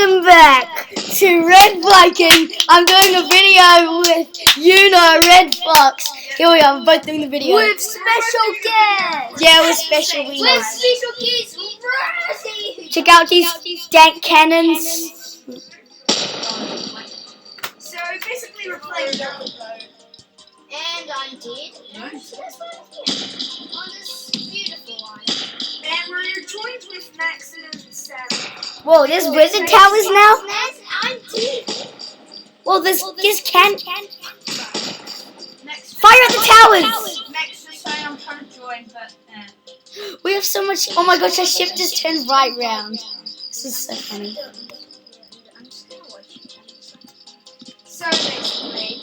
Welcome back to Red Viking. I'm doing a video with Red Fox. Here we are, we're both doing the video. With special guests. Yeah, with special wieners. With special guests. Check out these dank cannons. So basically we're playing Yellow Boat. And I'm dead. So that's why I'm here. On this beautiful one. And we're joined with Max and Sam. Whoa, there's wizard towers now? I'm dead. Well, this can Next. fire at the towers. Max just saying I'm trying to join, but We have so much. Oh my gosh, our ship just turned right round. This is so funny. I'm just gonna watch you. So basically,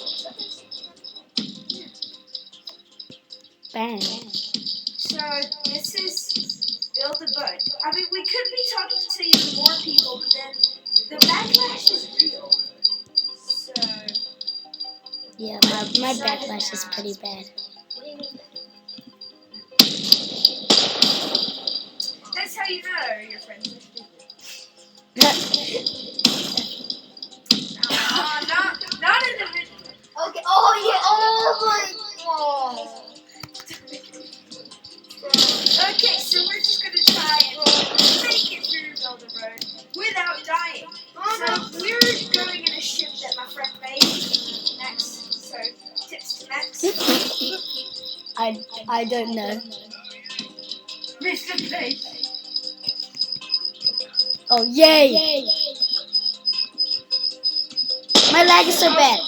Bang. so this is Build a Boat. I mean, we could be talking to even more people, but then the backlash is real. So, Yeah, my backlash is pretty bad. what do you mean? That's how you know your friends are stupid. Not in the video. Okay. Oh yeah. Oh my. Oh. Okay, so we're just gonna try and make it through Build a Road without dying. So we're going in a ship that my friend made, Max. So tips to Max. I don't know. Mr. Place. Oh yay! My lag is so bad.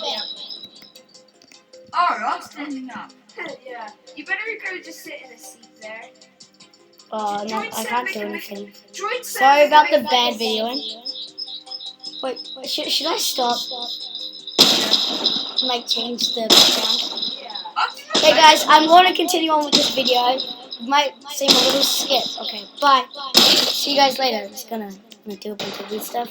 Oh, I'm standing up. Yeah. You better go just sit in a seat there. Oh no, I can't do anything. Droid Sorry about the bad videoing. Wait, should I stop? Like change the background. Yeah. Okay guys, I'm going to continue on with this video. It might seem a little skip. Okay, bye. See you guys later. I'm just gonna do a bunch of weird stuff.